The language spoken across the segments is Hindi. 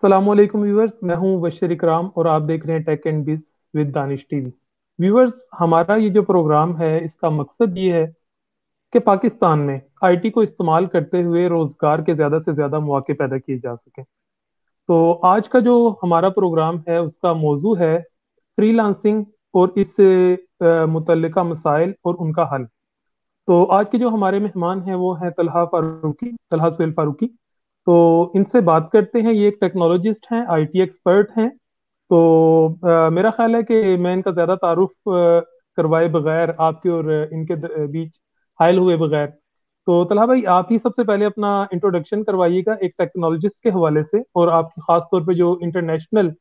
सलामकुम व्यूवर्स, मैं हूं बशर इकराम और आप देख रहे हैं टेक एंड बिज विद दानिश टीवी। व्यूवर्स, हमारा ये जो प्रोग्राम है इसका मकसद ये है कि पाकिस्तान में आईटी को इस्तेमाल करते हुए रोजगार के ज्यादा से ज्यादा मौके पैदा किए जा सकें। तो आज का जो हमारा प्रोग्राम है उसका मौजू है फ्रीलांसिंग और इससे मुतल्लिका मसाइल और उनका हल। तो आज के जो हमारे मेहमान हैं वो हैं तलहा सुहेल फारूकी। तो इनसे बात करते हैं। ये एक टेक्नोलॉजिस्ट हैं, आईटी एक्सपर्ट हैं। तो मेरा ख्याल है कि मैं इनका ज्यादा तारुफ करवाए बगैर, आपके और इनके बीच हायल हुए बगैर, तो तलहा भाई आप ही सबसे पहले अपना इंट्रोडक्शन करवाइएगा एक टेक्नोलॉजिस्ट के हवाले से, और आपकी खास तौर पे जो इंटरनेशनल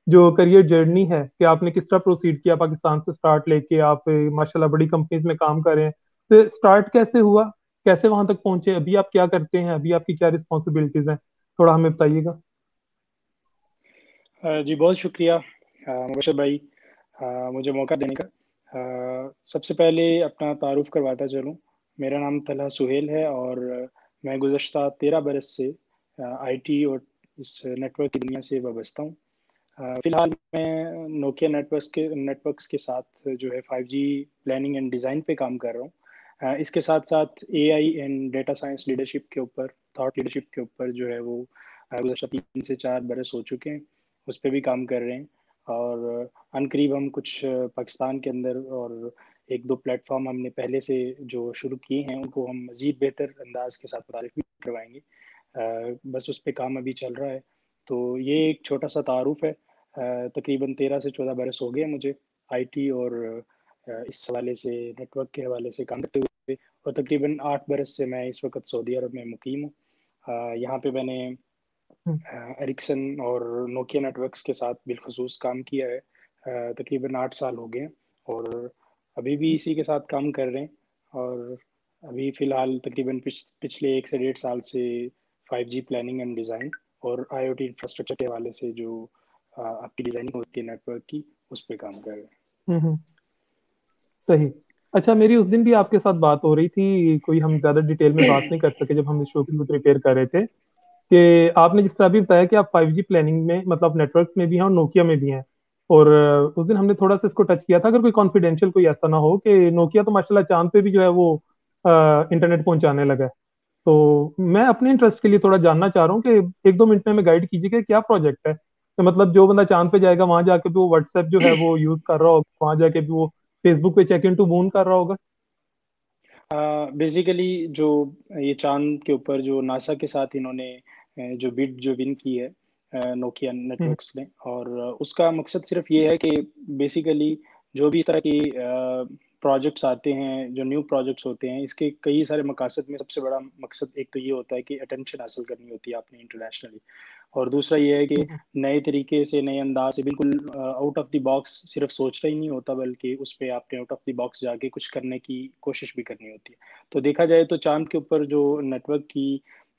जो करियर जर्नी है कि आपने किस तरह प्रोसीड किया पाकिस्तान से स्टार्ट लेके आप माशाल्लाह बड़ी कंपनीज में काम कर रहे हैं। तो स्टार्ट कैसे हुआ, कैसे वहां तक पहुंचे, अभी आप क्या करते हैं, अभी आपकी क्या रिस्पॉन्सिबिलिटीज हैं, थोड़ा हमें बताइएगा। जी बहुत शुक्रिया मुबशर भाई, मुझे मौका देने का। सबसे पहले अपना तारुफ करवाता चलूँ। मेरा नाम तलहा सुहेल है और मैं गुज़श्ता 13 बरस से आईटी और इस नेटवर्क की दुनिया से वाबस्ता हूँ। फ़िलहाल मैं नोकिया नेटवर्क्स के साथ जो है 5G प्लानिंग एंड डिज़ाइन पे काम कर रहा हूँ। इसके साथ साथ AI and data science leadership के ऊपर, थॉट लीडरशिप के ऊपर जो है वो गुज़श्ता 3 से 4 बरस हो चुके हैं, उस पे भी काम कर रहे हैं। और अनकरीब हम कुछ पाकिस्तान के अंदर और एक दो प्लेटफॉर्म हमने पहले से जो शुरू किए हैं उनको हम मज़ीद बेहतर अंदाज के साथ मुतारिफ भी करवाएंगे। बस उस पे काम अभी चल रहा है। तो ये एक छोटा सा तारुफ है। तकरीबन 13 से 14 बरस हो गए मुझे आईटी और इस हवाले से, नेटवर्क के हवाले से काम करते हुए। और तकरीबन 8 बरस से मैं इस वक्त सऊदी अरब में मुकीम हूँ। यहाँ पे मैंने हम्म। एरिक्सन और नोकिया नेटवर्क्स के साथ बिलखसूस काम किया है। तकरीबन 8 साल हो गए हैं और अभी भी इसी के साथ काम कर रहे हैं। और अभी फ़िलहाल तकरीबन पिछले 1 से 1.5 साल से 5G प्लानिंग एंड डिज़ाइन और आईओटी इंफ्रास्ट्रक्चर के हवाले से जो आपकी डिज़ाइनिंग होती है नेटवर्क की, उस पर काम कर रहे हैं। हम्म। सही। अच्छा, मेरी उस दिन भी आपके साथ बात हो रही थी, कोई हम ज्यादा डिटेल में बात नहीं कर सके जब हम इस शो के लिए प्रिपेयर कर रहे थे, कि आपने जिस तरह भी बताया कि आप 5G प्लानिंग में मतलब नेटवर्क्स में भी हैं और नोकिया में भी हैं। और उस दिन हमने थोड़ा सा इसको टच किया था, अगर कोई कॉन्फिडेंशियल कोई ऐसा ना हो कि नोकिया तो माशाल्लाह चांद पे भी जो है वो इंटरनेट पहुंचाने लगा है। तो मैं अपने इंटरेस्ट के लिए थोड़ा जानना चाह रहा हूँ कि 1-2 मिनट में हमें गाइड कीजिए कि क्या प्रोजेक्ट है। तो मतलब जो बंदा चांद पे जाएगा वहां जाके भी वो व्हाट्सएप जो है वो यूज कर रहा होगा, वहां जाके भी वो फेसबुक पे चेक इन टू मून कर रहा होगा। बेसिकली जो ये चांद के ऊपर जो नासा के साथ इन्होंने जो बिड जो विन की है नोकिया हम्म। नेटवर्क्स ने, और उसका मकसद सिर्फ ये है कि बेसिकली जो भी इस तरह की प्रोजेक्ट्स आते हैं, जो न्यू प्रोजेक्ट्स होते हैं, इसके कई सारे मकसद में सबसे बड़ा मकसद एक तो ये होता है कि अटेंशन हासिल करनी होती है आपने इंटरनेशनली। और दूसरा ये है कि हम्म। नए तरीके से, नए अंदाज से, बिल्कुल आउट ऑफ द बॉक्स सिर्फ सोचना ही नहीं होता, बल्कि उस पे आपने आउट ऑफ द बॉक्स जाके कुछ करने की कोशिश भी करनी होती है। तो देखा जाए तो चांद के ऊपर जो नेटवर्क की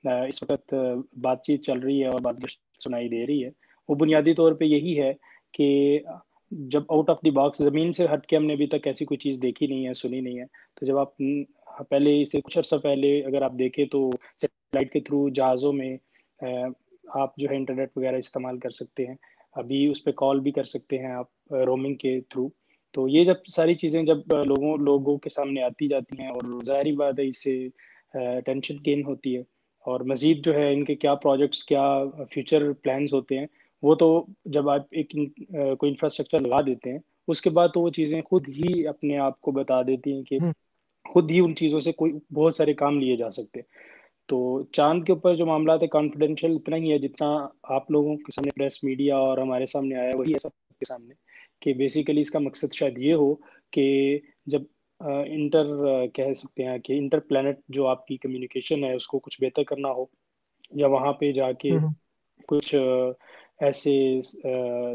इस वक्त बातचीत चल रही है और बात सुनाई दे रही है, वो बुनियादी तौर पे यही है कि जब आउट ऑफ द बॉक्स, ज़मीन से हट के हमने अभी तक ऐसी कोई चीज़ देखी नहीं है, सुनी नहीं है। तो जब आप पहले, इसे कुछ अर्सा पहले अगर आप देखें तो सैटेलाइट के थ्रू जहाज़ों में आप जो है इंटरनेट वगैरह इस्तेमाल कर सकते हैं। अभी उस पर कॉल भी कर सकते हैं आप रोमिंग के थ्रू। तो ये जब सारी चीज़ें जब लोगों के सामने आती जाती हैं, और ज़ाहिर बात है इससे टेंशन गेन होती है। और मज़ीद जो है इनके क्या प्रोजेक्ट्स, क्या फ्यूचर प्लान्स होते हैं, वो तो जब आप कोई इंफ्रास्ट्रक्चर लगा देते हैं, उसके बाद तो वो चीज़ें खुद ही अपने आप को बता देती हैं कि हम्म। खुद ही उन चीज़ों से कोई बहुत सारे काम लिए जा सकते हैं। तो चाँद के ऊपर जो मामला है कॉन्फिडेंशियल इतना ही है जितना आप लोगों के सामने प्रेस मीडिया और हमारे सामने आया है, वही है सबके सामने। कि बेसिकली इसका मकसद शायद ये हो कि जब कह सकते हैं कि इंटर प्लैनेट जो आपकी कम्युनिकेशन है उसको कुछ बेहतर करना हो, या वहाँ पे जाके हम्म। कुछ ऐसे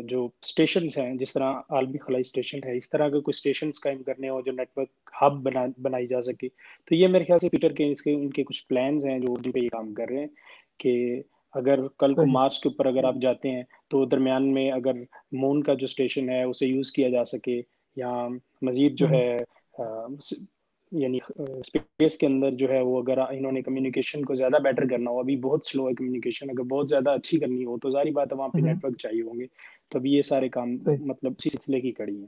जो स्टेशंस हैं, जिस तरह आलमी खलाई स्टेशन है, इस तरह के कुछ स्टेशंस कायम करने हो जो नेटवर्क हब बनाई जा सके। तो ये मेरे ख्याल से फ्यूचर के इसके उनके कुछ प्लान्स हैं जो उन पे ये काम कर रहे हैं कि अगर कल को सही। मार्स के ऊपर अगर आप जाते हैं तो दरमियान में अगर मून का जो स्टेशन है उसे यूज़ किया जा सके, या मज़ीद जो हम्म। है यानी स्पेस के अंदर जो है वो, अगर इन्होंने कम्युनिकेशन को ज़्यादा बेटर करना हो, अभी बहुत स्लो है कम्युनिकेशन, अगर बहुत ज़्यादा अच्छी करनी हो तो जारी बात है वहाँ पे हम्म, नेटवर्क चाहिए होंगे। तो अभी ये सारे काम सही। मतलब इसी सिलसिले की कड़ी है।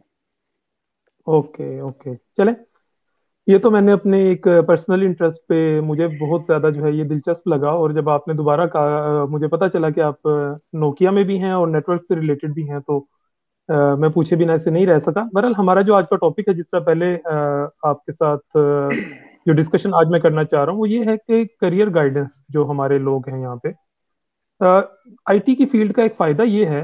ओके ओके, चले। ये तो मैंने अपने एक पर्सनल इंटरेस्ट पे, मुझे बहुत ज्यादा जो है ये दिलचस्प लगा। और जब आपने दोबारा कहा, मुझे पता चला कि आप नोकिया में भी हैं और नेटवर्क से रिलेटेड भी हैं, तो मैं पूछे बिना ऐसे नहीं रह सका। बहरहाल, हमारा जो आज का टॉपिक है, जिस तरह पहले आपके साथ जो डिस्कशन आज मैं करना चाह रहा हूँ, वो ये है कि करियर गाइडेंस जो हमारे लोग हैं यहाँ पे, आईटी की फील्ड का एक फायदा ये है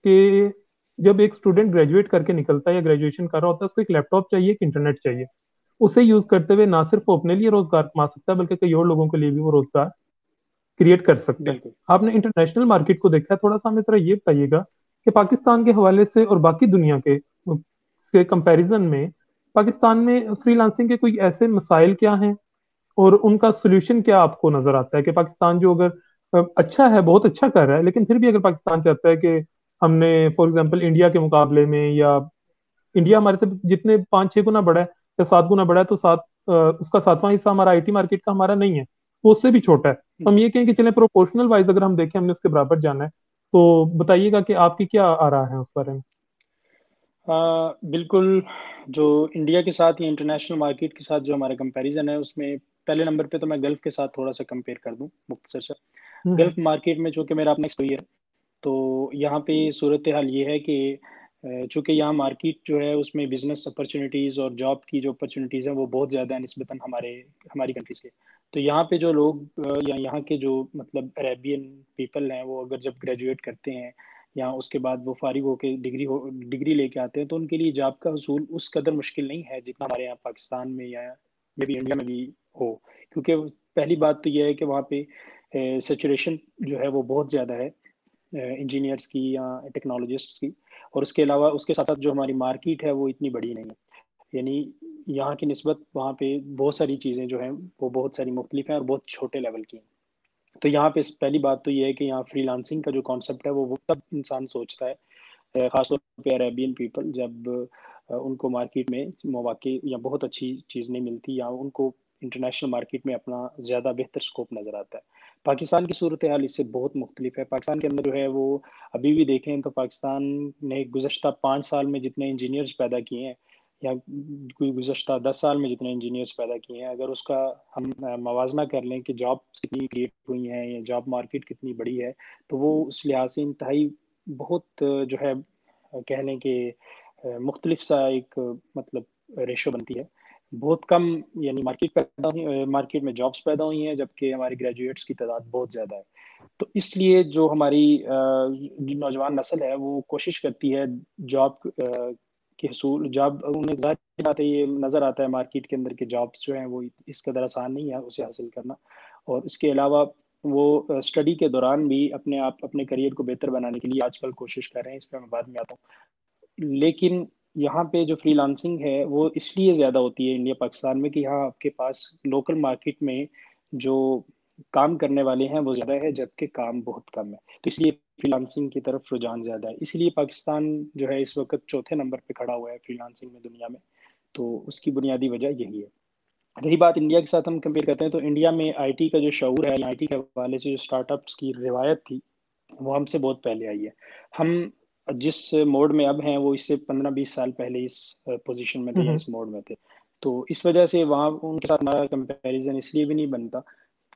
कि जब एक स्टूडेंट ग्रेजुएट करके निकलता है या ग्रेजुएशन कर रहा होता है, उसको एक लैपटॉप चाहिए, एक इंटरनेट चाहिए। उसे यूज करते हुए ना सिर्फ वो अपने लिए रोजगार कमा सकता है, बल्कि कई और लोगों के लिए भी वो रोजगार क्रिएट कर सकता है। बिल्कुल। आपने इंटरनेशनल मार्केट को देखा है, थोड़ा सा हमें जरा ये बताइएगा कि पाकिस्तान के हवाले से और बाकी दुनिया के कंपैरिजन में पाकिस्तान में फ्रीलांसिंग के कोई ऐसे मसाइल क्या हैं, और उनका सोल्यूशन क्या आपको नजर आता है कि पाकिस्तान जो अगर अच्छा है, बहुत अच्छा कर रहा है, लेकिन फिर भी अगर पाकिस्तान चाहता है कि हमने फॉर एग्जांपल इंडिया के मुकाबले में, या इंडिया हमारे से जितने 5-6 गुना बड़ा है या 7 गुना बड़ा है, तो उसका 7वां हिस्सा हमारा आईटी मार्केट का हमारा नहीं है, वो उससे भी छोटा है। तो हम जी। ये कहें कि चलें प्रोपोर्शनल वाइज अगर हम देखें, हमने उसके बराबर जाना है, तो बताइएगा कि आपकी क्या आ रहा है उस बारे में। बिल्कुल। जो इंडिया के साथ या इंटरनेशनल मार्केट के साथ जो हमारा कंपैरिजन है, उसमें पहले नंबर पे तो मैं गल्फ़ के साथ थोड़ा सा कंपेयर कर दूं मुख्तसर से। हम्म गल्फ़ मार्केट में चूंकि मेरा अपना एक्सपीरियंस, तो यहाँ पे सूरत हाल ये है कि चूंकि यहाँ मार्केट जो है उसमें बिजनेस अपॉर्चुनिटीज़ और जॉब की जो अपॉर्चुनिटीज़ हैं वो बहुत ज़्यादा है निस्बतन हमारी कंट्रीज के। तो यहाँ पे जो लोग या यहाँ के जो मतलब अरेबियन पीपल हैं, वो अगर जब ग्रेजुएट करते हैं या उसके बाद वो फारिग होकर डिग्री लेके आते हैं, तो उनके लिए जॉब का हसूल उस कदर मुश्किल नहीं है जितना हमारे यहाँ पाकिस्तान में या मे भी इंडिया में भी हो। क्योंकि पहली बात तो यह है कि वहाँ पे सेचुरेशन जो है वो बहुत ज़्यादा है इंजीनियर्स की या टेक्नोलॉजिस्ट्स की। और उसके अलावा उसके साथ साथ जो हमारी मार्केट है वो इतनी बड़ी नहीं है। यानी यहाँ की निस्बत वहाँ पे बहुत सारी चीज़ें जो हैं वो बहुत सारी मुख्तलिफ हैं और बहुत छोटे लेवल की हैं। तो यहाँ पे पहली बात तो ये है कि यहाँ फ्रीलांसिंग का जो कॉन्सेप्ट है वो तब इंसान सोचता है, खासतौर पे अरेबियन पीपल, जब उनको मार्केट में मौके या बहुत अच्छी चीज़ नहीं मिलती, या उनको इंटरनेशनल मार्केट में अपना ज़्यादा बेहतर स्कोप नज़र आता है। पाकिस्तान की सूरत हाल इससे बहुत मुख्तलिफ है। पाकिस्तान के अंदर जो है वो अभी भी देखें तो पाकिस्तान ने गुज़श्ता 5 साल में जितने इंजीनियर्स पैदा किए हैं, या कोई गुज़श्ता 10 साल में जितने इंजीनियर्स पैदा किए हैं, अगर उसका हम मवाजना कर लें कि जॉब्स कितनी क्रिएट हुई हैं या जॉब मार्केट कितनी बड़ी है, तो वो उस लिहाज से इंतहाई बहुत जो है कह लें कि मुख्तलिफ सा एक मतलब रेशो बनती है। बहुत कम यानी मार्केट में जॉब्स पैदा हुई हैं, जबकि हमारे ग्रेजुएट्स की तादाद बहुत ज़्यादा है। तो इसलिए जो हमारी जो नौजवान नस्ल है वो कोशिश करती है जॉब के हसूल, जॉब उन्हें ज़ाहिर बात है ये नज़र आता है मार्केट के अंदर के जॉब्स जो हैं वो इस कदर आसान नहीं है उसे हासिल करना। और इसके अलावा वो स्टडी के दौरान भी अपने करियर को बेहतर बनाने के लिए आजकल कोशिश कर रहे हैं, इस पर मैं बाद में आता हूँ। लेकिन यहाँ पे जो फ्रीलांसिंग है वो इसलिए ज़्यादा होती है इंडिया पाकिस्तान में कि यहाँ आपके पास लोकल मार्केट में जो काम करने वाले हैं वो ज़्यादा है, जबकि काम बहुत कम है। तो इसलिए फ्रीलांसिंग की तरफ रुझान ज़्यादा है। इसलिए पाकिस्तान जो है इस वक्त चौथे नंबर पे खड़ा हुआ है फ्रीलांसिंग में दुनिया में। तो उसकी बुनियादी वजह यही है। रही बात इंडिया के साथ हम कंपेयर करते हैं, तो इंडिया में आईटी का जो शऊर है या आईटी के हवाले से जो स्टार्टअप्स की रिवायत थी वो हमसे बहुत पहले आई है। हम जिस मोड में अब हैं वो इससे 15-20 साल पहले इस पोजीशन में थे या हम्म इस मोड में थे। तो इस वजह से वहाँ उनके साथ हमारा कंपैरिजन इसलिए भी नहीं बनता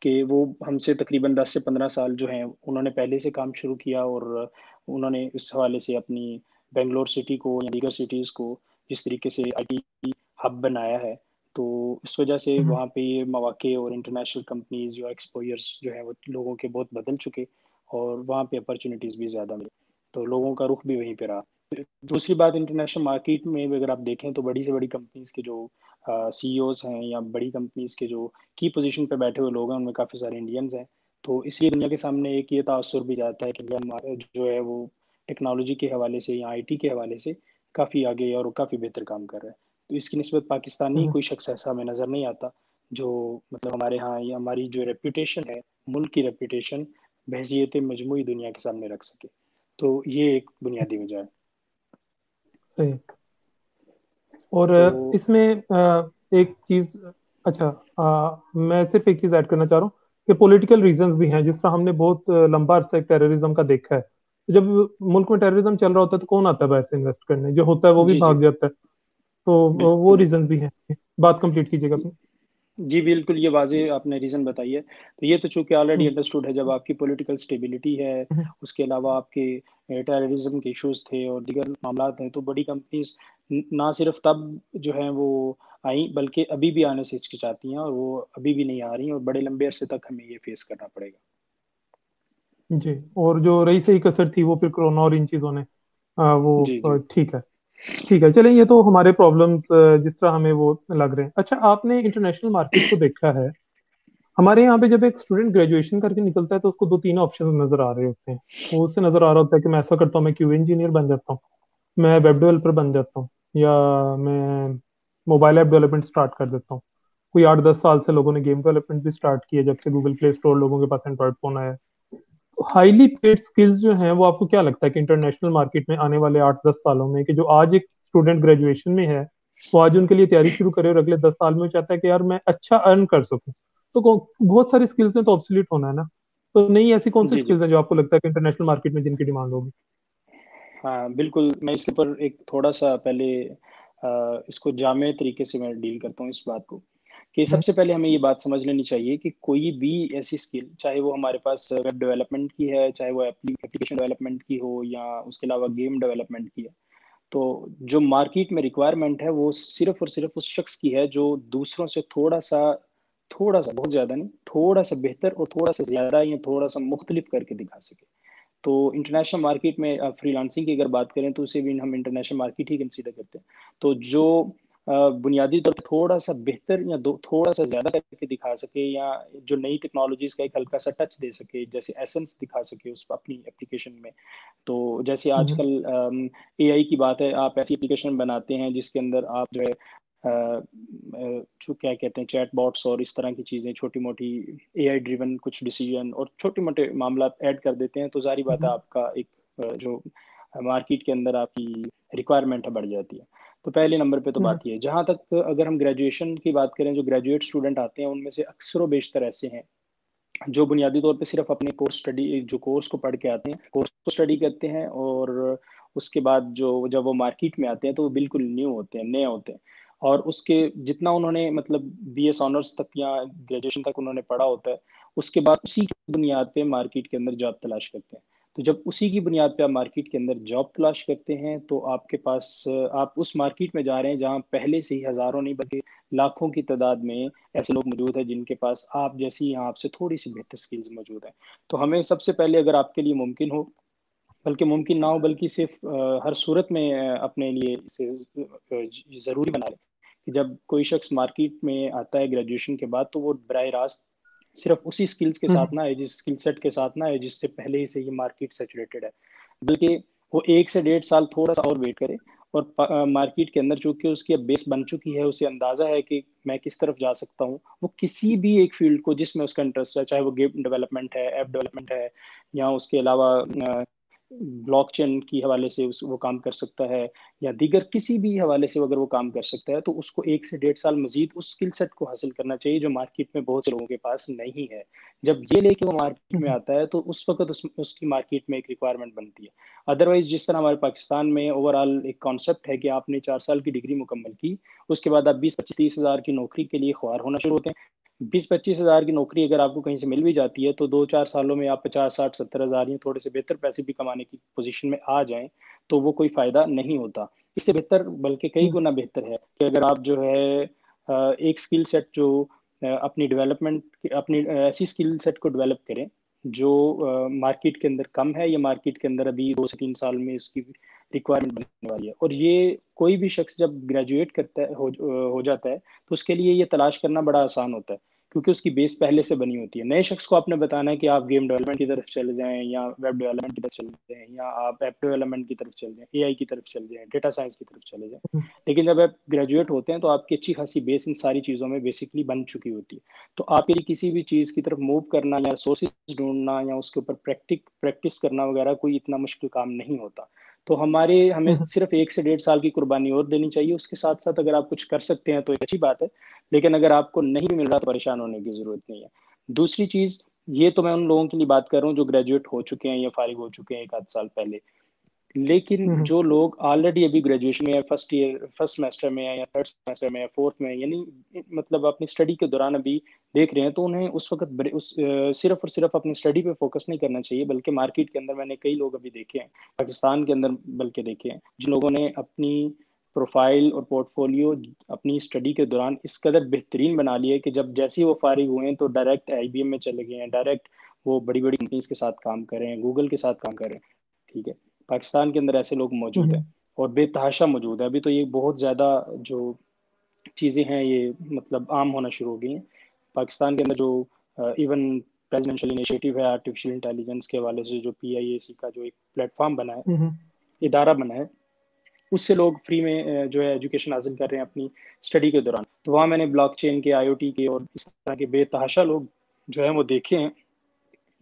कि वो हमसे तकरीबन 10 से 15 साल जो हैं उन्होंने पहले से काम शुरू किया, और उन्होंने इस हवाले से अपनी बेंगलोर सिटी को या दीगर सिटीज़ को जिस तरीके से आईटी हब बनाया है, तो इस वजह से हम्म वहाँ पे ये मौके और इंटरनेशनल कंपनीज या एक्सपोजर्स जो है वो लोगों के बहुत बदल चुके, और वहाँ पे अपॉर्चुनिटीज़ भी ज़्यादा मिली। तो लोगों का रुख भी वहीं पे रहा। दूसरी बात, इंटरनेशनल मार्केट में भी अगर आप देखें तो बड़ी से बड़ी कंपनीज के जो सीईओज हैं या बड़ी कंपनीज के जो की पोजीशन पे बैठे हुए लोग हैं उनमें काफ़ी सारे इंडियंस हैं। तो इसलिए दुनिया के सामने एक ये तासुर भी जाता है कि इंडिया जो है वो टेक्नोलॉजी के हवाले से या आईटी के हवाले से काफ़ी आगे और काफ़ी बेहतर काम कर रहा है। तो इसकी निस्बत पाकिस्तानी हम्म, कोई शख्स ऐसा हमें नज़र नहीं आता जो मतलब हमारे यहाँ या हमारी जो रेपुटेशन है, मुल्क की रेपुटेशन बहसीत मजमूई दुनिया के सामने रख सके। तो ये एक बुनियादी वजह है। सही। और तो इसमें एक चीज, अच्छा, मैं सिर्फ एक चीज ऐड करना चाह रहा हूँ कि पॉलिटिकल रीजंस भी हैं। जिस तरह हमने बहुत लंबा अरसा टेररिज्म का देखा है, तो जब मुल्क में टेररिज्म चल रहा होता है तो कौन आता है बाहर से इन्वेस्ट करने? जो होता है वो भी जी जी, भाग जाता है। तो वो बिल्कुल रीजंस भी हैं। बात कंप्लीट कीजिएगा अपनी। जी, बिल्कुल, ये वाज़ेह आपने रीज़न बताई है। तो ये तो चूँकि ऑलरेडी हम्म, अंडरस्टूड है, जब आपकी पॉलिटिकल स्टेबिलिटी है, हम्म, उसके अलावा आपके टेररिज़्म के इश्यूज़ थे और दीगर मामलात हैं, तो बड़ी कंपनीज़ ना सिर्फ तब जो हैं वो आईं, बल्कि अभी भी आने से हिचकिचाती हैं और वो अभी भी नहीं आ रही हैं और बड़े लंबे अरसे तक हमें ये फेस करना पड़ेगा। जी। और जो रही सही कसर थी वो फिर कोरोना और इन चीजों ने जी, जी। ठीक है। ठीक है, चलें, ये तो हमारे प्रॉब्लम्स जिस तरह हमें वो लग रहे हैं। अच्छा, आपने इंटरनेशनल मार्केट को देखा है? हमारे यहाँ पे जब एक स्टूडेंट ग्रेजुएशन करके निकलता है तो उसको दो तीन ऑप्शन नजर आ रहे होते हैं। वो उससे नजर आ रहा होता है कि मैं ऐसा करता हूँ, मैं क्यू इंजीनियर बन जाता हूँ, मैं वेब डेवलपर बन जाता हूँ, या मैं मोबाइल ऐप डेवलपमेंट स्टार्ट कर देता हूँ। कोई 8-10 साल से लोगों ने गेम डेवलपमेंट भी स्टार्ट किया जब से गूगल प्ले स्टोर लोगों के पास एंड्रॉइड फोन आया है। तो हाईली पेड स्किल्स जो हैं वो आपको क्या लगता है कि इंटरनेशनल मार्केट में आने वाले 8-10 सालों में, कि जो आज एक स्टूडेंट ग्रेजुएशन में है, वो आज उनके लिए तैयारी शुरू करे और अगले 10 साल में वो चाहता है कि यार मैं अच्छा अर्न कर सकूं, तो बहुत सारी स्किल्स हैं तो ऑब्सोल्यूट होना है ना। तो नहीं, ऐसी कौन सी जी, जी। स्किल्स हैं जो आपको लगता है कि इंटरनेशनल मार्केट में जिनकी डिमांड होगी? हाँ, बिल्कुल, मैं इसके ऊपर एक थोड़ा-सा पहले इसको जामे तरीके से मैं डील करता हूँ इस बात को, कि हम्म, सबसे पहले हमें ये बात समझ लेनी चाहिए कि कोई भी ऐसी स्किल, चाहे वो हमारे पास वेब डेवलपमेंट की है, चाहे वो एप्लीकेशन डेवलपमेंट की हो या उसके अलावा गेम डेवलपमेंट की है, तो जो मार्केट में रिक्वायरमेंट है, वो सिर्फ़ और सिर्फ़ उस शख्स की है जो दूसरों से थोड़ा-सा, बहुत ज़्यादा नहीं, थोड़ा-सा बेहतर और थोड़ा-सा ज़्यादा या थोड़ा-सा मुख्तलिफ करके दिखा सके। तो इंटरनेशनल मार्केट में फ्रीलांसिंग की अगर बात करें तो उसे भी हम इंटरनेशनल मार्केट ही कंसीडर करते हैं। तो जो बुनियादी तौर पे थोड़ा-सा बेहतर या दो थोड़ा-सा ज़्यादा करके दिखा सके या जो नई टेक्नोलॉजीज़ का एक हल्का-सा टच दे सके, जैसे एसेंस दिखा सके उस अपनी एप्लीकेशन में। तो जैसे हम्म, आजकल एआई की बात है, आप ऐसी एप्लीकेशन बनाते हैं जिसके अंदर आप जो है जो क्या कहते हैं चैटबॉट्स और इस तरह की चीज़ें छोटी-मोटी एआई ड्रिवन कुछ डिसीजन और छोटे-मोटे मामला ऐड कर देते हैं, तो ज़ाहिर बात है हम्म, आपका एक जो मार्केट के अंदर आपकी रिक्वायरमेंट है बढ़ जाती है। तो पहले नंबर पे तो हम्म, बात ये है। जहाँ तक अगर हम ग्रेजुएशन की बात करें, जो ग्रेजुएट स्टूडेंट आते हैं उनमें से अक्सर व बेशतर ऐसे हैं जो बुनियादी तौर पे सिर्फ अपने कोर्स को पढ़ के आते हैं, कोर्स को स्टडी करते हैं और उसके बाद जो जब वो मार्केट में आते हैं तो वो बिल्कुल न्यू होते हैं, नए होते हैं और उसके जितना उन्होंने मतलब बीएस ऑनर्स तक या ग्रेजुएशन तक उन्होंने पढ़ा होता है, उसके बाद उसी की बुनियाद पे मार्केट के अंदर जॉब तलाश करते हैं। तो जब उसी की बुनियाद पे आप मार्केट के अंदर जॉब तलाश करते हैं, तो आपके पास आप उस मार्केट में जा रहे हैं जहाँ पहले से ही हज़ारों नहीं बल्कि लाखों की तादाद में ऐसे लोग मौजूद हैं जिनके पास आप जैसी या आपसे थोड़ी-सी बेहतर स्किल्स मौजूद हैं। तो हमें सबसे पहले अगर आपके लिए मुमकिन हो, बल्कि मुमकिन ना हो बल्कि सिर्फ़ हर सूरत में अपने लिए इसे ज़रूरी बना लें कि जब कोई शख़्स मार्केट में आता है ग्रेजुएशन के बाद, तो वो बराह रास्त सिर्फ़ उसी स्किल्स के हम्म, साथ ना आए, जिस स्किल सेट के साथ ना आए, जिससे पहले ही से ही मार्केट सैचुरेटेड है। बल्कि वो 1 से डेढ़ साल थोड़ा-सा और वेट करे और मार्केट के अंदर चूँकि उसकी अब बेस बन चुकी है, उसे अंदाज़ा है कि मैं किस तरफ जा सकता हूँ। वो किसी भी एक फ़ील्ड को जिसमें उसका इंटरेस्ट है, चाहे वो गेम डेवलपमेंट है, ऐप डेवलपमेंट है या उसके अलावा ब्लॉकचेन की हवाले से उस वो काम कर सकता है या दीगर किसी भी हवाले से अगर वो काम कर सकता है, तो उसको 1 से डेढ़ साल मज़ीद उस स्किल सेट को हासिल करना चाहिए, जो मार्केट में बहुत से लोगों के पास नहीं है। जब ये लेके वो मार्केट में हम्म, आता है, तो उस वक़्त उसकी मार्केट में एक रिक्वायरमेंट बनती है। अदरवाइज़ जिस तरह हमारे पाकिस्तान में ओवरऑल एक कॉन्सेप्ट है कि आपने 4 साल की डिग्री मुकम्मल की, उसके बाद आप 20, 25, 30 हज़ार की नौकरी के लिए ख्वार होना शुरू होते हैं। 20-25 हज़ार की नौकरी अगर आपको कहीं से मिल भी जाती है, तो 2-4 सालों में आप 50, 60, 70 हज़ार या थोड़े से बेहतर पैसे भी कमाने की पोज़ीशन में आ जाएँ, तो वो कोई फ़ायदा नहीं होता। इससे बेहतर बल्कि कई हम्म, गुना बेहतर है कि अगर आप जो है एक स्किल सेट जो अपनी ऐसी स्किल सेट को डेवलप करें, जो मार्केट के अंदर कम है या मार्केट के अंदर अभी 2 से 3 साल में इसकी रिक्वायरमेंट बनने वाली है। और ये कोई भी शख्स जब ग्रेजुएट करता है हो जाता है, तो उसके लिए ये तलाश करना बड़ा आसान होता है, क्योंकि उसकी बेस पहले से बनी होती है। नए शख्स को आपने बताना है कि आप गेम डेवलपमेंट की तरफ चले जाएँ या वेब डेवलपमेंट की तरफ चले जाएँ या आप ऐप डेवलपमेंट की तरफ चले जाएँ, एआई की तरफ चले जाएँ, डेटा साइंस की तरफ चले जाएँ। हम्म, लेकिन जब आप ग्रेजुएट होते हैं, तो आपकी अच्छी खासी बेस इन सारी चीज़ों में बेसिकली बन चुकी होती है। तो आपके लिए किसी भी चीज़ की तरफ मूव करना या सोर्सेज़ ढूँढना या उसके ऊपर प्रैक्टिस करना वगैरह कोई इतना मुश्किल काम नहीं होता। तो हमें सिर्फ 1 से 1.5 साल की कुर्बानी और देनी चाहिए। उसके साथ साथ अगर आप कुछ कर सकते हैं तो एक अच्छी बात है, लेकिन अगर आपको नहीं भी मिल रहा तो परेशान होने की जरूरत नहीं है। दूसरी चीज, ये तो मैं उन लोगों के लिए बात कर रहा हूँ जो ग्रेजुएट हो चुके हैं या फारिग हो चुके हैं 1 आध साल पहले। लेकिन हम्म, जो लोग ऑलरेडी अभी ग्रेजुएशन में, फर्स्ट सेमेस्टर में है या थर्ड सेमेस्टर में या फोर्थ में, यानी मतलब अपनी स्टडी के दौरान अभी देख रहे हैं, तो उन्हें उस वक्त सिर्फ और सिर्फ अपनी स्टडी पे फोकस नहीं करना चाहिए, बल्कि मार्केट के अंदर मैंने कई लोग अभी देखे हैं, पाकिस्तान के अंदर बल्कि देखे हैं, जिन लोगों ने अपनी प्रोफाइल और पोर्टफोलियो अपनी स्टडी के दौरान इस कदर बेहतरीन बना लिया है कि जब जैसे ही वो फारिग हुए हैं तो डायरेक्ट आईबीएम में चले गए हैं, डायरेक्ट वो बड़ी बड़ी कंपनीज के साथ काम कर रहे हैं, गूगल के साथ काम कर रहे हैं। ठीक है, पाकिस्तान के अंदर ऐसे लोग मौजूद हैं हम्म, और बेतहाशा मौजूद है। अभी तो ये बहुत ज़्यादा जो चीज़ें हैं ये मतलब आम होना शुरू हो गई हैं पाकिस्तान के अंदर। जो इवन प्रेसिडेंशियल इनिशिएटिव है आर्टिफिशियल इंटेलिजेंस के हवाले से, जो पीआईएसी का जो एक प्लेटफॉर्म बना है, हम्म, इदारा बना है, उससे लोग फ्री में जो है एजुकेशन हासिल कर रहे हैं अपनी स्टडी के दौरान। तो वहाँ मैंने ब्लॉकचेन के, आईओटी के और इस तरह के बेतहाशा लोग जो है वो देखे हैं,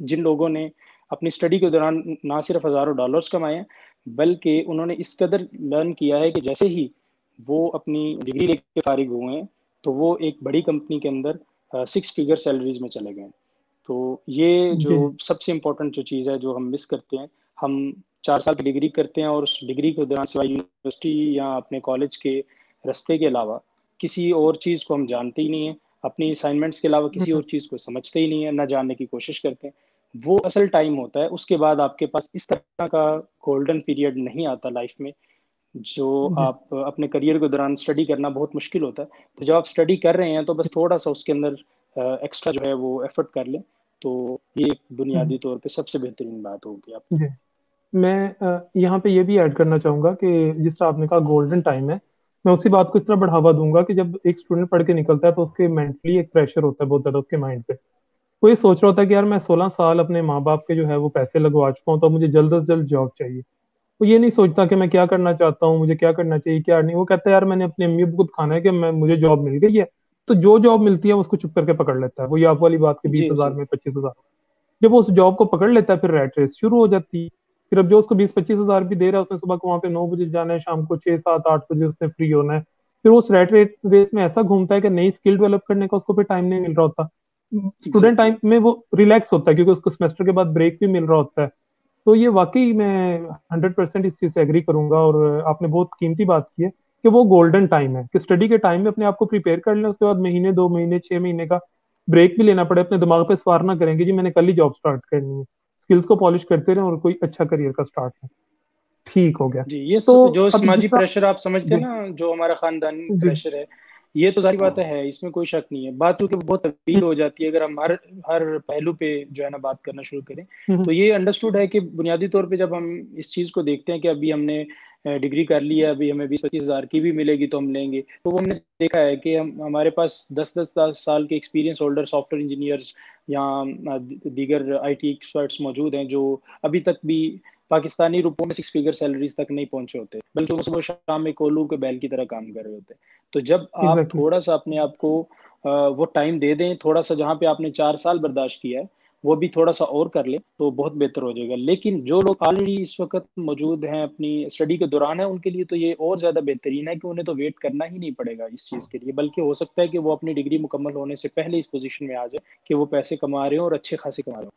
जिन लोगों ने अपनी स्टडी के दौरान ना सिर्फ हज़ारों डॉलर्स कमाए हैं, बल्कि उन्होंने इस कदर लर्न किया है कि जैसे ही वो अपनी डिग्री लेके फारिग हुए हैं तो वो एक बड़ी कंपनी के अंदर 6 फिगर सैलरीज में चले गए हैं। तो ये जो जी, सबसे इम्पोर्टेंट जो चीज़ है जो हम मिस करते हैं, हम 4 साल की डिग्री करते हैं और उस डिग्री के दौरान सिवाय यूनिवर्सिटी या अपने कॉलेज के रास्ते के अलावा किसी और चीज़ को हम जानते ही नहीं है, अपनी असाइनमेंट्स के अलावा किसी हम्म, और चीज़ को समझते ही नहीं है, ना जानने की कोशिश करते हैं। वो असल टाइम होता है, उसके बाद आपके पास इस तरह का गोल्डन पीरियड नहीं आता लाइफ में, जो जी, आप अपने करियर के दौरान स्टडी करना बहुत मुश्किल होता है। तो जब आप स्टडी कर रहे हैं तो बस थोड़ा सा उसके अंदर एक्स्ट्रा जो है वो एफर्ट कर लें, तो ये एक हम्म, बुनियादी तौर पे सबसे बेहतरीन बात होगी आपकी। जी। मैं यहाँ पे ये भी ऐड करना चाहूंगा कि जिस तरह आपने कहा गोल्डन टाइम है, मैं उसी बात को इस तरह बढ़ावा दूंगा कि जब एक स्टूडेंट पढ़ के निकलता है तो उसके मेंटली एक प्रेशर होता है बहुत ज्यादा उसके माइंड पे। वो ये सोच रहा होता है कि यार मैं 16 साल अपने माँ बाप के जो है वो पैसे लगवा चुका हूँ, तो मुझे जल्द से जल्द जॉब चाहिए। वो ये नहीं सोचता कि मैं क्या करना चाहता हूँ, मुझे क्या करना चाहिए क्या नहीं। वो कहता है यार मैंने अपनी अम्मी को दिखाना है कि मुझे जॉब मिल गई है, तो जो जॉब मिलती है वो उसको चुप करके पकड़ लेता है। वो ये आप वाली बात के बीस जी हजार जी। में 25 हजार जब वो उस जॉब को पकड़ लेता है फिर रैट रेस शुरू हो जाती है। फिर अब जो उसको 20-25 हजार भी दे रहा है, उसने सुबह को वहां पे 9 बजे जाना है, शाम को 6-7-8 बजे उसने फ्री होना है। फिर वो उस रैट रेस में ऐसा घूमता है कि नई स्किल डेवलप करने का उसको फिर टाइम नहीं मिल रहा होता। जी स्टूडेंट टाइम में वो रिलैक्स होता है क्योंकि उसको सेमेस्टर के बाद ब्रेक भी मिल रहा होता है। तो ये वाकई मैं 100% इस चीज से एग्री करूंगा। और आपने बहुत कीमती बात की है कि वो गोल्डन टाइम है कि स्टडी के टाइम में अपने आप को प्रिपेयर कर लें, उसके बाद महीने 2 महीने 6 महीने का ब्रेक भी लेना पड़े, अपने दिमाग पे सवार ना करेंगे जी मैंने कल ही जॉब स्टार्ट करनी है। स्किल्स को पॉलिश करते रहें और कोई अच्छा करियर का स्टार्ट है। ठीक हो गया। जी। तो जो अब जिस समाजी तरह प्रेशर आप समझते जी, हैं ना, जो हमारा खानदानी जी, प्रेशर है, ये तो सारी बातें है, इसमें कोई शक नहीं है। बात क्योंकि बहुत तवील हो जाती है, अगर हम हर हर पहलू पे जो है ना बात करना शुरू करें। हम्म, तो ये अंडरस्टूड है कि बुनियादी तौर पे जब हम इस चीज़ को देखते हैं कि अभी हमने डिग्री कर ली है, अभी हमें 20-25 हज़ार की भी मिलेगी तो हम लेंगे, तो वो हमने देखा है कि हमारे पास 10-10 साल के एक्सपीरियंस होल्डर सॉफ्टवेयर इंजीनियर्स या दीगर आईटी एक्सपर्ट्स मौजूद हैं, जो अभी तक भी पाकिस्तानी रुपयों में 6 फिगर सैलरीज तक नहीं पहुंचे होते, बल्कि वो सुबह शाम में कोलू के बैल की तरह काम कर रहे होते। तो जब आप एग्जैक्टली। थोड़ा सा अपने आप को वो टाइम दे दें, थोड़ा सा जहाँ पे आपने 4 साल बर्दाश्त किया है वो भी थोड़ा सा और कर ले तो बहुत बेहतर हो जाएगा। लेकिन जो लोग ऑलरेडी इस वक्त मौजूद हैं, अपनी स्टडी के दौरान है, उनके लिए तो ये और ज़्यादा बेहतरीन है कि उन्हें तो वेट करना ही नहीं पड़ेगा इस चीज़ के लिए, बल्कि हो सकता है कि वो अपनी डिग्री मुकम्मल होने से पहले इस पोजीशन में आ जाए कि वो पैसे कमा रहे हो और अच्छे खासे कमा रहे हो।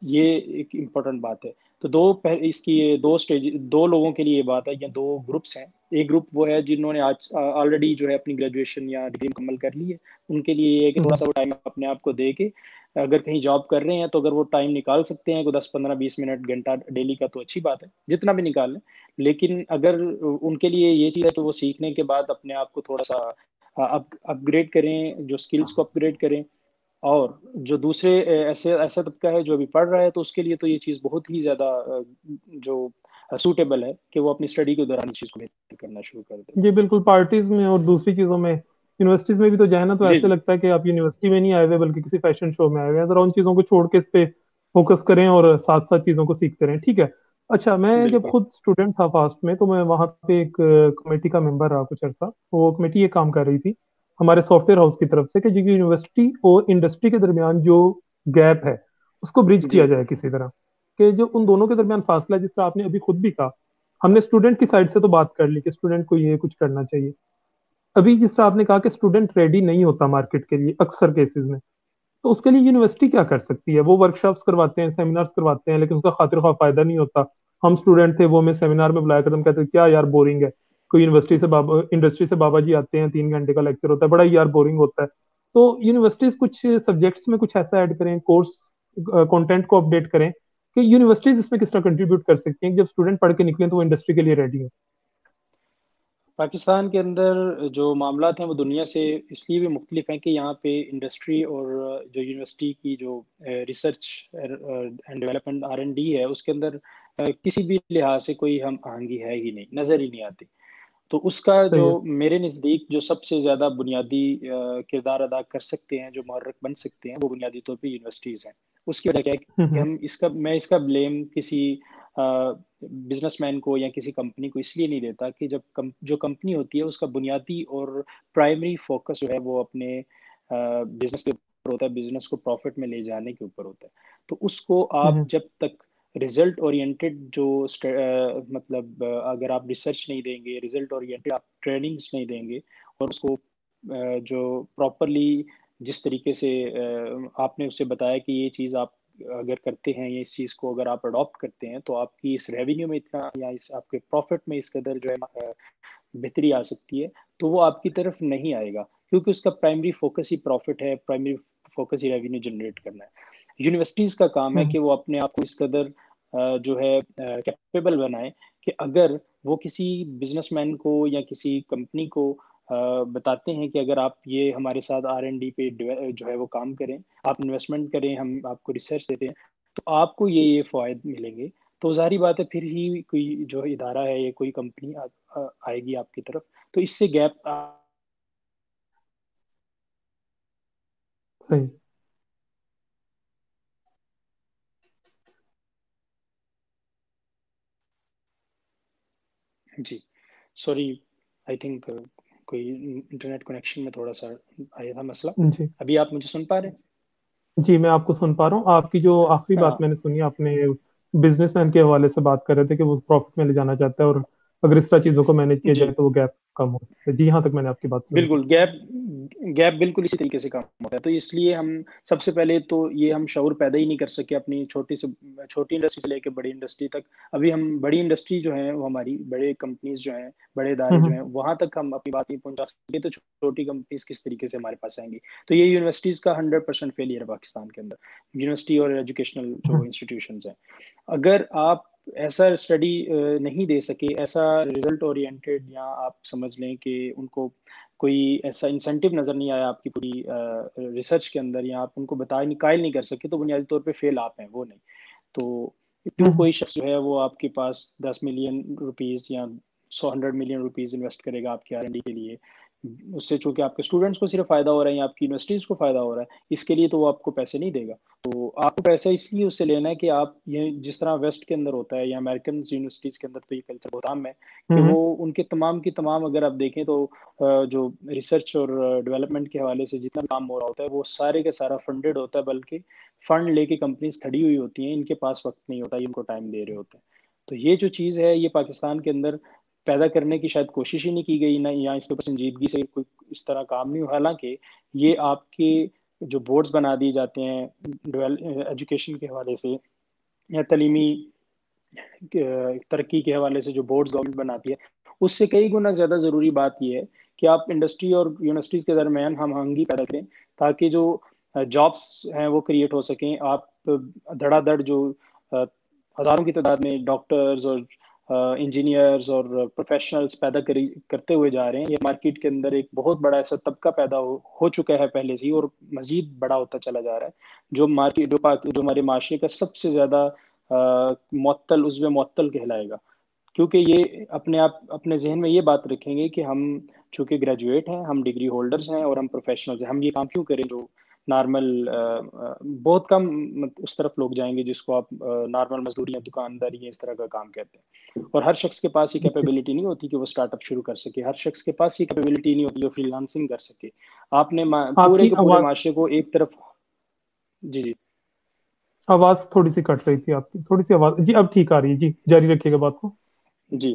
ये एक इम्पोर्टेंट बात है। तो इसकी ये दो लोगों के लिए ये बात है, या दो ग्रुप्स हैं। एक ग्रुप वो है जिन्होंने आज ऑलरेडी जो है अपनी ग्रेजुएशन या डिग्री मुकम्मल कर ली है, उनके लिए ये है कि थोड़ा सा वो टाइम अपने आप को दे के, अगर कहीं जॉब कर रहे हैं तो अगर वो टाइम निकाल सकते हैं, को 10-15-20 मिनट घंटा डेली का, तो अच्छी बात है, जितना भी निकाल लें। लेकिन अगर उनके लिए ये चीज़ है तो वो सीखने के बाद अपने आप को थोड़ा सा अपग्रेड करें, जो स्किल्स को अपग्रेड करें। और जो दूसरे ऐसे ऐसा तबका है जो अभी पढ़ रहा है, तो उसके लिए तो ये चीज़ बहुत ही ज़्यादा जो सूटेबल है कि वो अपनी स्टडी के दौरान इस चीज़ को बेहतर करना शुरू कर दे। जी बिल्कुल, पार्टीज में और दूसरी चीजों में, यूनिवर्सिटीज में भी तो जाए ना तो जी ऐसे जी। लगता है कि आप यूनिवर्सिटी में नहीं आए हुए बल्कि किसी फैशन शो में आए हुए हैं। जरा उन चीजों को छोड़ के इस पे फोकस करें और साथ साथ चीजों को सीखते रहें। ठीक है। अच्छा, मैं जब बिल्कुल। खुद स्टूडेंट था फास्ट में तो मैं वहाँ पे एक कमेटी का मेंबर रहा कुछ अर्सा। वो कमेटी ये काम कर रही थी हमारे सॉफ्टवेयर हाउस की तरफ से कि जो यूनिवर्सिटी और इंडस्ट्री के दरमियान जो गैप है उसको ब्रिज जी किया जाए किसी तरह। कि जो उन दोनों के दरमियान फासला है, जिस तरह आपने अभी खुद भी कहा, हमने स्टूडेंट की साइड से तो बात कर ली कि स्टूडेंट को ये कुछ करना चाहिए। अभी जिस तरह आपने कहा कि स्टूडेंट रेडी नहीं होता मार्केट के लिए अक्सर केसेस में, तो उसके लिए यूनिवर्सिटी क्या कर सकती है? वो वर्कशॉप्स करवाते हैं, सेमिनार्स करवाते हैं, लेकिन उसका खातिर खा फायदा नहीं होता। हम स्टूडेंट थे, वो हमें सेमिनार में बुलाया करते, हम कहते क्या यार बोरिंग है। कोई यूनिवर्सिटी से बाबा इंडस्ट्री से बाबा जी आते हैं, 3 घंटे का लेक्चर होता है, बड़ा ही यार बोरिंग होता है। तो यूनिवर्सिटीज कुछ सब्जेक्ट्स में कुछ ऐसा ऐड करें, कोर्स कंटेंट को अपडेट करें कि यूनिवर्सिटीज इसमें किस तरह कंट्रीब्यूट कर सकती हैं कि जब स्टूडेंट पढ़ के निकलें तो वो इंडस्ट्री के लिए रेडी हो। पाकिस्तान के अंदर जो मामलात हैं वो दुनिया से इसलिए भी मुख्तलिफ हैं कि यहाँ पे इंडस्ट्री और जो यूनिवर्सिटी की जो रिसर्च एंड डेवलपमेंट R&D है उसके अंदर किसी भी लिहाज से कोई हम आहंगी है ही नहीं, नज़र ही नहीं आती। तो उसका जो सही है। मेरे नज़दीक जो सबसे ज़्यादा बुनियादी किरदार अदा कर सकते हैं, जो मुहर्रिक बन सकते हैं, वो बुनियादी तौर पे यूनिवर्सिटीज़ हैं। उसकी वजह क्या है कि हम्म। मैं इसका ब्लेम किसी बिजनेसमैन को या किसी कंपनी को इसलिए नहीं देता कि जो कंपनी होती है उसका बुनियादी और प्राइमरी फोकस जो है वो अपने बिजनेस के ऊपर होता है, बिजनेस को प्रॉफिट में ले जाने के ऊपर होता है। तो उसको आप हम्म। जब तक रिजल्ट ओरिएंटेड जो मतलब अगर आप रिसर्च नहीं देंगे, रिजल्ट ओरिएंटेड आप ट्रेनिंग्स नहीं देंगे और उसको जो प्रॉपरली जिस तरीके से आपने उसे बताया कि ये चीज़ आप अगर करते हैं या इस चीज़ को अगर आप अडॉप्ट करते हैं तो आपकी इस रेवेन्यू में इतना या इस आपके प्रॉफिट में इस कदर जो है बेहतरी आ सकती है, तो वो आपकी तरफ नहीं आएगा क्योंकि उसका प्राइमरी फोकस ही प्रॉफिट है, प्राइमरी फोकस ही रेवेन्यू जनरेट करना है। यूनिवर्सिटीज का काम है हम्म। कि वो अपने आप को इस कदर जो है कैपेबल बनाए कि अगर वो किसी बिजनेसमैन को या किसी कंपनी को बताते हैं कि अगर आप ये हमारे साथ R&D पे जो है वो काम करें, आप इन्वेस्टमेंट करें, हम आपको रिसर्च देते हैं, तो आपको ये फ़वाद मिलेंगे। तो ज़ाहिर बात है फिर ही कोई जो इदारा है या कोई कंपनी आएगी आपकी तरफ। तो इससे गैप सही। जी, सॉरी, आई थिंक कोई इंटरनेट कनेक्शन में थोड़ा सा आया था मसला। जी। अभी आप मुझे सुन पा रहे हैं? जी, मैं आपको सुन पा रहा हूँ। आपकी जो आखिरी बात हाँ, मैंने सुनी, आपने बिजनेसमैन के हवाले से बात कर रहे थे कि वो प्रॉफिट में ले जाना चाहता है, और अगर इस तरह चीजों को मैनेज किया जी। जाए तो वो गैप कम हो सकता है। जी, यहाँ तक मैंने आपकी बात सुनी थी। बिल्कुल, गैप बिल्कुल इसी तरीके से काम होता है। तो इसलिए हम सबसे पहले तो ये हम शऊर पैदा ही नहीं कर सके अपनी छोटी इंडस्ट्री से लेके बड़ी इंडस्ट्री तक। अभी हम बड़ी इंडस्ट्री जो है वो हमारी बड़े कंपनीज जो हैं, बड़े इदारे जो हम्म। हैं, वहां तक हम अपनी बात नहीं पहुंचा सके तो छोटी कंपनीज किस तरीके से हमारे पास आएंगी। तो ये यूनिवर्सिटीज का 100% फेलियर है पाकिस्तान के अंदर, यूनिवर्सिटी और एजुकेशनल जो हम्म। इंस्टीट्यूशन हैं। अगर आप ऐसा स्टडी नहीं दे सके, ऐसा रिजल्ट ओरिएंटेड, या आप समझ लें कि उनको कोई ऐसा इंसेंटिव नज़र नहीं आया आपकी पूरी रिसर्च के अंदर, या आप उनको बता नहीं कायल नहीं कर सके, तो बुनियादी तौर पे फेल आप हैं, वो नहीं। तो क्यों हम्म। कोई शख्स जो है वो आपके पास 10 मिलियन रुपीज़ या 100 मिलियन रुपीज़ इन्वेस्ट करेगा आपके R&D के लिए, उससे चूंकि आपके स्टूडेंट्स को सिर्फ फायदा हो रहा है या आपकी यूनिवर्सिटीज को फायदा हो रहा है, इसके लिए तो वो आपको पैसे नहीं देगा। तो आपको पैसा इसलिए उससे लेना है कि आप ये जिस तरह वेस्ट के अंदर होता है या अमेरिकन यूनिवर्सिटीज के अंदर तो ये कल्चर बहुत आम है कि हम्म। वो उनके तमाम की तमाम अगर आप देखें तो जो रिसर्च और डेवलपमेंट के हवाले से जितना काम हो रहा होता है वो सारे का सारा फंडेड होता है, बल्कि फंड लेके कंपनीज खड़ी हुई होती हैं, इनके पास वक्त नहीं होता, ये इनको टाइम दे रहे होते हैं। तो ये जो चीज़ है ये पाकिस्तान के अंदर पैदा करने की शायद कोशिश ही नहीं की गई ना, या इसके ऊपर संजीदगी से कोई इस तरह काम नहीं हुआ। हालांकि ये आपके जो बोर्ड्स बना दिए जाते हैं एजुकेशन के हवाले से या तलीमी तरक्की के हवाले से जो बोर्ड्स गवर्नमेंट बनाती है, उससे कई गुना ज़्यादा ज़रूरी बात यह है कि आप इंडस्ट्री और यूनिवर्सिटीज़ के दरमियान हम आहंगी पैदा करें ताकि जो जॉब्स हैं वो क्रिएट हो सकें। आप धड़ाधड़ जो अ, हज़ारों की तादाद में डॉक्टर्स और इंजीनियर्स और प्रोफेशनल्स करते हुए जा रहे हैं, ये मार्केट के अंदर एक बहुत बड़ा ऐसा तबका पैदा हो चुका है पहले से ही, और मजीद बड़ा होता चला जा रहा है, जो मार्केट जो हमारे माशरे का सबसे ज़्यादा मुअत्तल उज़्व मुअत्तल कहलाएगा। क्योंकि ये अपने आप अपने जहन में ये बात रखेंगे कि हम चूंकि ग्रेजुएट हैं, हम डिग्री होल्डर्स हैं और हम प्रोफेशनल्स हैं, हम ये काम क्यों करें जो नॉर्मल बहुत कम उस तरफ लोग जाएंगे जिसको आप नॉर्मल मजदूरी या दुकानदारी या इस तरह का काम कहते हैं। और हर शख्स के पास ये जी। कैपेबिलिटी नहीं होती कि वो स्टार्टअप शुरू कर सके, हर शख्स के पास ये कैपेबिलिटी नहीं होती जो फ्रीलांसिंग कर सके। आपने पूरे आपकी के पूरे आवाज माशरे को एक तरफ। जी जी। आवाज थोड़ी सी कट रही थी आपकी, थोड़ी सी आवाज। जी, अब ठीक आ रही है। जी, जारी रखिएगा बात को। जी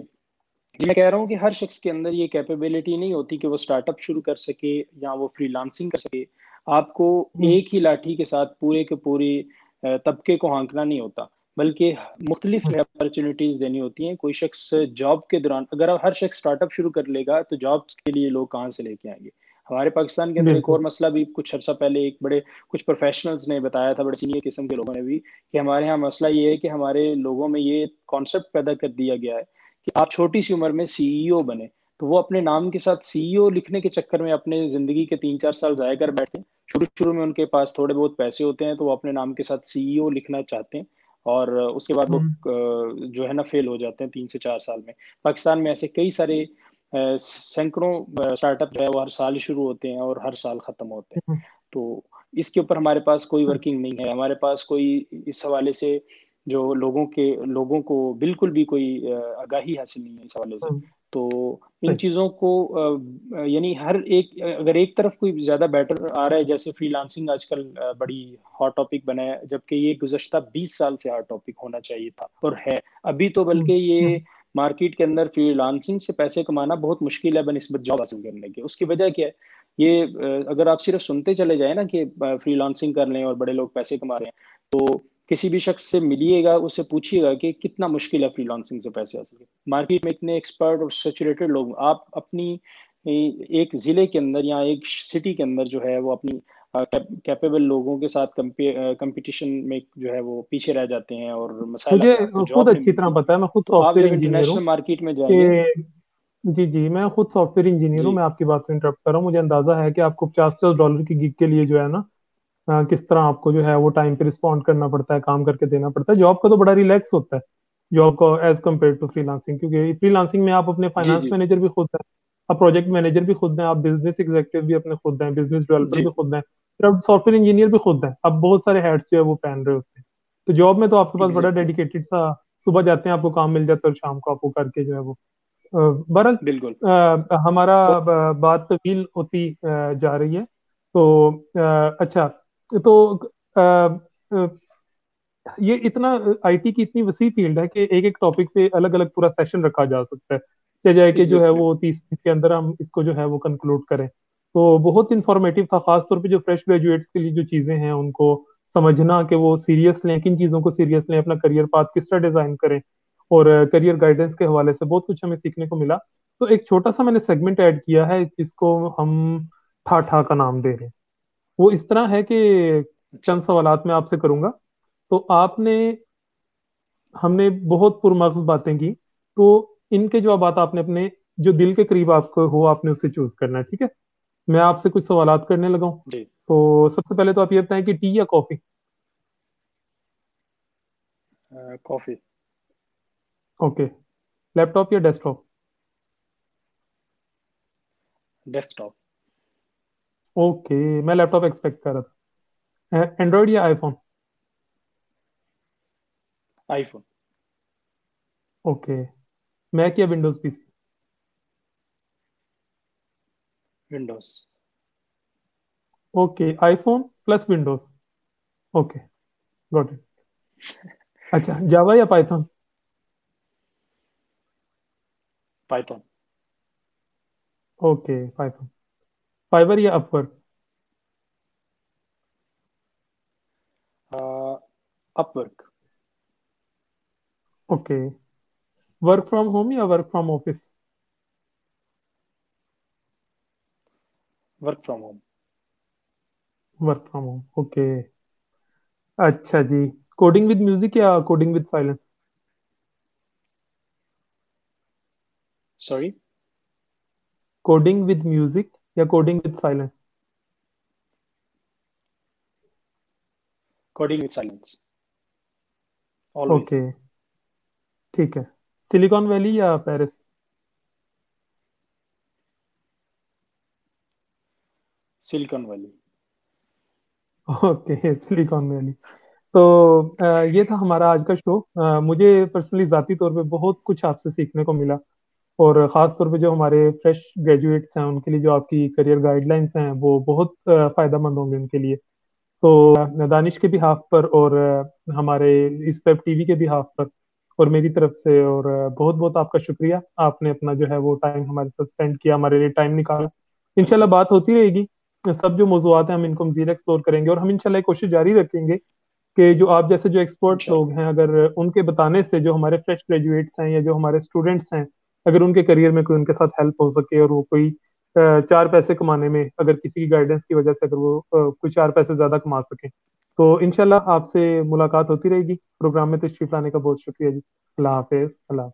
जी, मैं कह रहा हूँ कि हर शख्स के अंदर ये कैपेबिलिटी नहीं होती कि वो स्टार्टअप शुरू कर सके या वो फ्रीलांसिंग कर सके। आपको हम्म। एक ही लाठी के साथ पूरे के पूरे तबके को हाँकना नहीं होता, बल्कि मुख्तलिफ हम्म। जो है अपॉर्च्युनिटीज़ देनी होती हैं। कोई शख्स जॉब के दौरान अगर हर शख्स स्टार्टअप शुरू कर लेगा, तो जॉब्स के लिए लोग कहाँ से लेके आएँगे? हमारे पाकिस्तान के अंदर एक बिल्कुल। और मसला भी कुछ अर्सा पहले एक बड़े कुछ प्रोफ़ेशनल्स ने बताया था, बड़े सीनियर किस्म के लोगों ने भी, कि हमारे यहाँ मसला ये है कि हमारे लोगों में ये कॉन्सेप्ट पैदा कर दिया गया है कि आप छोटी-सी उम्र में सीईओ बने, तो वो अपने नाम के साथ सीईओ लिखने के चक्कर में अपने ज़िंदगी के 3-4 साल ज़ाया कर बैठते हैं। शुरू-शुरू में उनके पास थोड़े बहुत पैसे होते हैं, तो वो अपने नाम के साथ सीईओ लिखना चाहते हैं और उसके बाद वो हम्म। जो है ना फ़ेल हो जाते हैं 3 से 4 साल में। पाकिस्तान में ऐसे कई सारे सैकड़ों स्टार्टअप जो है वो हर साल शुरू होते हैं और हर साल ख़त्म होते हैं। हम्म। तो इसके ऊपर हमारे पास कोई वर्किंग नहीं है, हमारे पास कोई इस हवाले से जो लोगों को बिल्कुल भी कोई आगाही हासिल नहीं है इस हवाले से। हम्म। तो इन सही। चीज़ों को यानी हर एक अगर एक तरफ कोई ज़्यादा बेटर आ रहा है, जैसे फ्रीलांसिंग आजकल बड़ी हॉट टॉपिक बना है, जबकि ये गुज़श्ता 20 साल से हॉट टॉपिक होना चाहिए था और है। अभी तो हम्म। बल्कि ये हम्म। मार्केट के अंदर फ्रीलांसिंग से पैसे कमाना बहुत मुश्किल है बनिस्बत जॉब हासिल करने के। उसकी वजह क्या है? ये अगर आप सिर्फ सुनते चले जाएँ ना कि फ्रीलांसिंग कर लें और बड़े लोग पैसे कमा रहे हैं, तो किसी भी शख्स से मिलिएगा, उससे पूछिएगा कि कितना मुश्किल है फ्रीलांसिंग से पैसे हासिल करना। मार्केट में इतने एक्सपर्ट और सैचुरेटेड लोग आप अपनी एक ज़िले के अंदर या एक सिटी के अंदर जो है वो अपनी कैपेबल लोगों के साथ कॉम्पिटिशन में जो है वो पीछे रह जाते हैं और मसाइल मुझे अगर आपको खुद जॉब नहीं अच्छी तरह मिलती, पता है, मैं खुद तो आप सॉफ्टवेयर जब इंजीनियर हूँ इंटरनेशनल मार्केट में जाएँगे। कि जी जी, मैं खुद सॉफ्टवेयर इंजीनियर हूँ। जी, मैं आपकी बात को इंटरप्ट कर रहा हूँ। मुझे अंदाजा है कि आपको $50 की गिग के लिए जो है ना, किस तरह आपको जो है वो टाइम पे रिस्पॉन्ड करना पड़ता है, काम करके देना पड़ता है। जॉब का तो बड़ा रिलैक्स होता है जॉब को एज कम्पेयर टू फ्रीलांसिंग, क्योंकि फ्रीलांसिंग में आप अपने जी, फाइनेंस जी, मैनेजर भी खुद हैं, आप प्रोजेक्ट मैनेजर भी खुद हैं, आप बिजनेस एग्जीक्यूटिव भी अपने खुद हैं, बिजनेस डेवलपर जी, भी खुद हैं, फिर आप सॉफ्टवेयर इंजीनियर भी खुद हैं। अब बहुत सारे हैट्स जो है वो पहन रहे होते हैं। तो जॉब में तो आपके पास बड़ा एग्ज़ैक्टली, डेडिकेटेड सा, सुबह जाते हैं आपको काम मिल जाता है और शाम को आपको करके जो है वो बहरहाल बिल्कुल। हमारा तो बात तवील होती जा रही है। तो अच्छा, तो अ, अ, ये इतना आईटी की इतनी वसी फील्ड है कि एक एक टॉपिक पे अलग अलग पूरा सेशन रखा जा सकता है। चाहे जाए कि जो है एग्ज़ैक्टली, वो 30 मिनट के अंदर हम इसको जो है वो कंक्लूड करें। तो बहुत इंफॉर्मेटिव था, खासतौर पे जो फ्रेश ग्रेजुएट्स के लिए जो चीज़ें हैं उनको समझना कि वो सीरियस लें, किन चीज़ों को सीरियस लें, अपना करियर पाथ किस तरह डिज़ाइन करें, और करियर गाइडेंस के हवाले से बहुत कुछ हमें सीखने को मिला। तो एक छोटा सा मैंने सेगमेंट ऐड किया है जिसको हम ठा ठा का नाम दे रहे हैं। वो इस तरह है कि अच्छा, चंद सवालात मैं आपसे करूंगा। तो आपने हमने बहुत पुरमग्ज बातें की, तो इनके जवाब आपने अपने जो दिल के करीब आपको हो आपने उसे चूज करना है, ठीक है? मैं आपसे कुछ सवालात करने लगा हूं। जी, तो सबसे पहले तो आप ये बताएं कि टी या कॉफी? Coffee, okay. लैपटॉप या डेस्कटॉप? डेस्कटॉप, ओके, मैं लैपटॉप एक्सपेक्ट कर रहा था। एंड्रॉइड या आईफोन? IPhone, okay. मैक या Windows PC? Windows, okay, iPhone plus Windows. Okay, got it. अच्छा, जावा या Python? Python, okay, Python. Fiverr या Upwork? Uh, Upwork, okay. Work from home या work from office? Work from home, work from home, okay. अच्छा जी, कोडिंग विद म्यूजिक या coding with silence? Sorry, coding with music या coding with silence? Coding with silence, always, okay, ठीक है। सिलिकॉन वैली या Paris? Silicon Valley, okay, Silicon Valley. तो ये था हमारा आज का शो। मुझे पर्सनली जाती तौर पे बहुत कुछ आपसे सीखने को मिला, और ख़ास तौर पे जो हमारे फ्रेश ग्रेजुएट्स हैं उनके लिए जो आपकी करियर गाइडलाइंस हैं वो बहुत फ़ायदेमंद होंगे उनके लिए। तो दानिश के बिहाफ पर और हमारे इस वेब टीवी के बिहाफ पर और मेरी तरफ से। और बहुत बहुत आपका शुक्रिया, आपने अपना जो है वो टाइम हमारे साथ स्पेंड किया, हमारे लिए टाइम निकाला। इंशाल्लाह बात होती रहेगी, सब जो मौजूआत हैं हम इनको मजीद एक्सप्लोर करेंगे, और हम इंशाल्लाह कोशिश जारी रखेंगे कि जो आप जैसे जो एक्सपर्ट्स लोग इंशाल्लाह। हैं, अगर उनके बताने से जो हमारे फ्रेश ग्रेजुएट्स हैं या जो हमारे स्टूडेंट्स हैं, अगर उनके करियर में कोई उनके साथ हेल्प हो सके, और वो कोई चार पैसे कमाने में अगर किसी की गाइडेंस की वजह से अगर वो कुछ चार पैसे ज्यादा कमा सके, तो इंशाल्लाह आपसे मुलाकात होती रहेगी। प्रोग्राम में तशरीफ लाने का बहुत शुक्रिया जी। अल्लाह हाफिज। अल्लाह।